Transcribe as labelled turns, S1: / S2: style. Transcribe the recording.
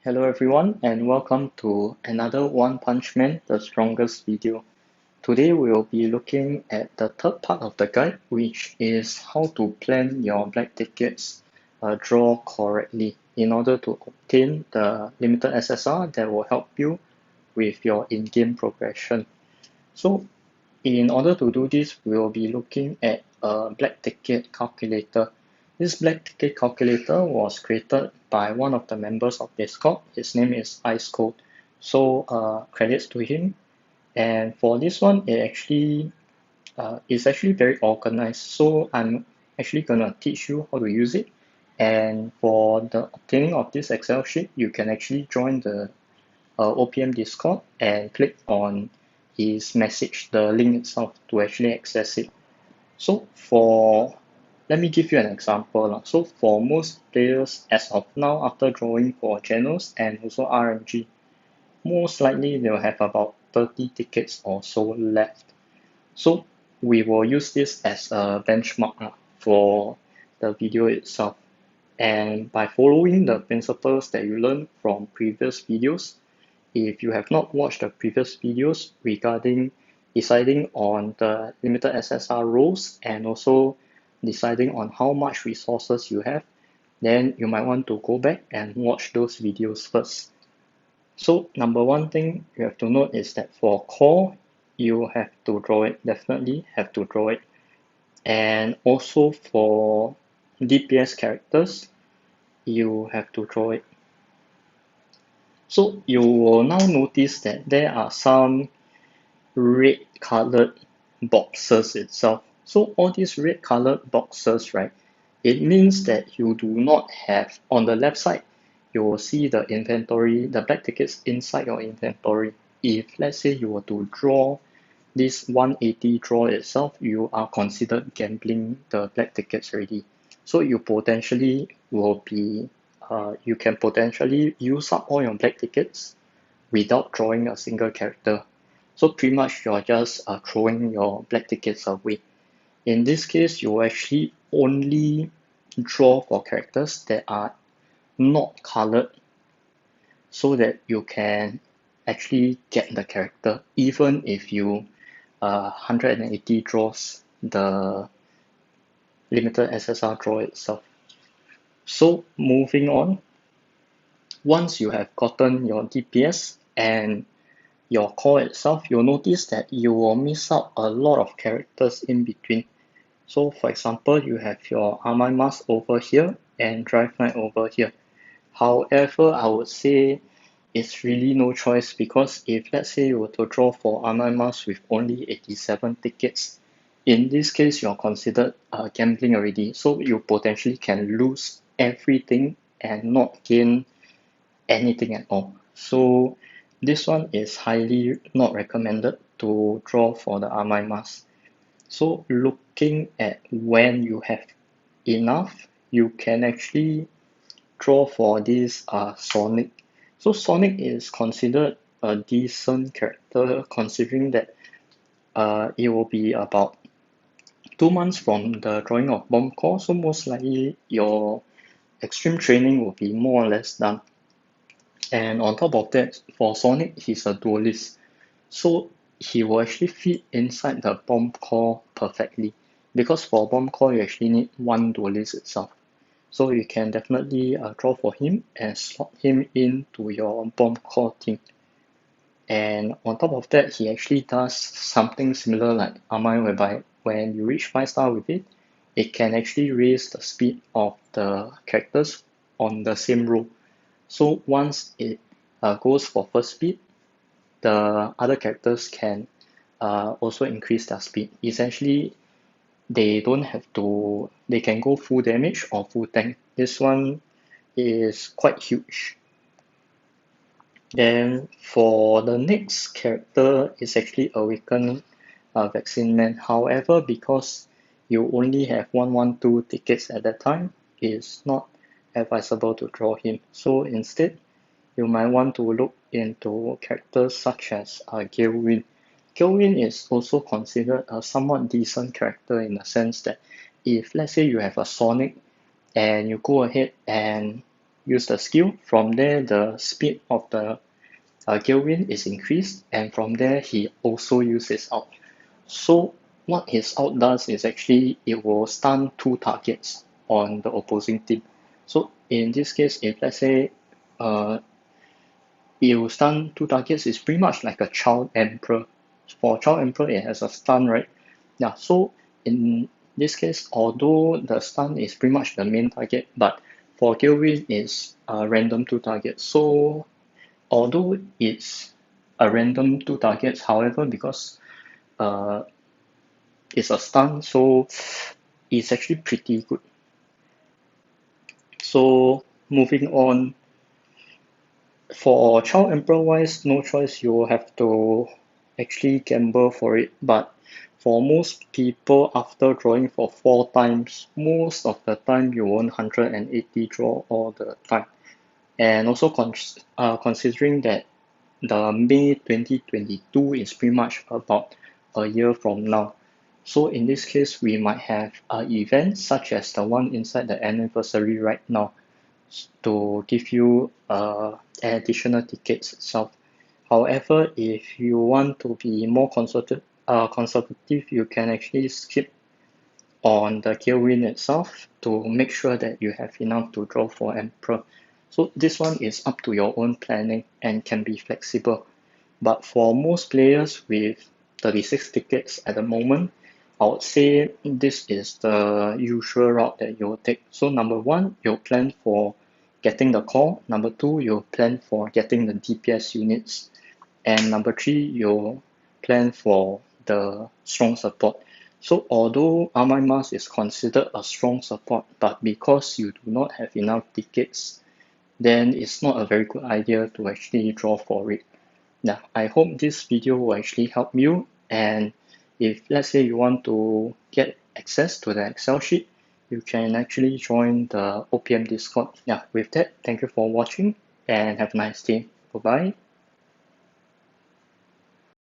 S1: Hello everyone and welcome to another One Punch Man, the strongest video. Today we will be looking at the third part of the guide, which is how to plan your black tickets draw correctly in order to obtain the limited SSR that will help you with your in-game progression. So in order to do this, we will be looking at a black ticket calculator. This black ticket calculator was created by one of the members of Discord. His name is Ice Cold. So credits to him. And for this one, it's actually very organized. So I'm actually gonna teach you how to use it. And for the obtaining of this Excel sheet, you can actually join the OPM Discord and click on his message, the link itself, to actually access it. So let me give you an example. So for most players as of now, after drawing for channels and also RMG, most likely they'll have about 30 tickets or so left. So we will use this as a benchmark for the video itself. And by following the principles that you learned from previous videos, if you have not watched the previous videos regarding deciding on the limited SSR roles and also deciding on how much resources you have, then you might want to go back and watch those videos first. So number one thing you have to note is that for core, you have to draw it, definitely have to draw it. And also for DPS characters, you have to draw it. So you will now notice that there are some red colored boxes itself. So all these red colored boxes, right, it means that you do not have, on the left side, you will see the inventory, the black tickets inside your inventory. If let's say you were to draw this 180 draw itself, you are considered gambling the black tickets already. So you potentially will be you can potentially use up all your black tickets without drawing a single character. So pretty much you're just throwing your black tickets away. In this case, you actually only draw for characters that are not colored so that you can actually get the character even if you 180 draws the limited SSR draw itself. So moving on, once you have gotten your DPS and your core itself, you'll notice that you will miss out a lot of characters in between. So for example, you have your Amai Mask over here and Drive Knight over here. However, I would say it's really no choice because if let's say you were to draw for Amai Mask with only 87 tickets, in this case you're considered gambling already. So you potentially can lose everything and not gain anything at all. So this one is highly not recommended to draw for the Amai Mask. So looking at when you have enough, you can actually draw for this Sonic. So Sonic is considered a decent character considering that it will be about 2 months from the drawing of Bomb Core, so most likely your extreme training will be more or less done. And on top of that, for Sonic, he's a duelist. So he will actually fit inside the bomb core perfectly. Because for bomb core, you actually need one duelist itself. So you can definitely draw for him and slot him into your bomb core team. And on top of that, he actually does something similar like Amai, whereby when you reach 5 star with it, it can actually raise the speed of the characters on the same row. So once it goes for first speed, the other characters can also increase their speed. Essentially, they don't have to, they can go full damage or full tank. This one is quite huge. Then for the next character is actually Awakened Vaccine Man. However, because you only have 112 tickets at that time, it's not advisable to draw him. So instead, you might want to look into characters such as Gilwin. Gilwin is also considered a somewhat decent character in the sense that if let's say you have a Sonic and you go ahead and use the skill. From there, the speed of the gale wind is increased, and from there he also uses out. So what his out does is actually it will stun 2 targets on the opposing team. So in this case, if let's say uh, it will stun 2 targets, it's pretty much like a child emperor. For child emperor, it has a stun, right? Yeah. So in this case, although the stun is pretty much the main target, but for gale wind it's a random 2 targets. So although it's a random 2 targets, however, because uh, it's a stun, so it's actually pretty good. So moving on, for Child Emperor wise, no choice, you will have to actually gamble for it. But for most people, after drawing for 4 times, most of the time you won't 180 draw all the time. And also considering that the May 2022 is pretty much about a year from now. So in this case, we might have events such as the one inside the anniversary right now to give you additional tickets itself. However, if you want to be more conservative, you can actually skip on the kill win itself to make sure that you have enough to draw for Emperor. So this one is up to your own planning and can be flexible. But for most players with 36 tickets at the moment, I would say this is the usual route that you'll take. So number one, you'll plan for getting the core. Number two, you'll plan for getting the DPS units. And number three, you'll plan for the strong support. So although Amai Mas is considered a strong support, but because you do not have enough tickets, then it's not a very good idea to actually draw for it. Yeah, I hope this video will actually help you, and if let's say you want to get access to the Excel sheet, you can actually join the OPM Discord. Yeah, with that, thank you for watching and have a nice day. Bye bye.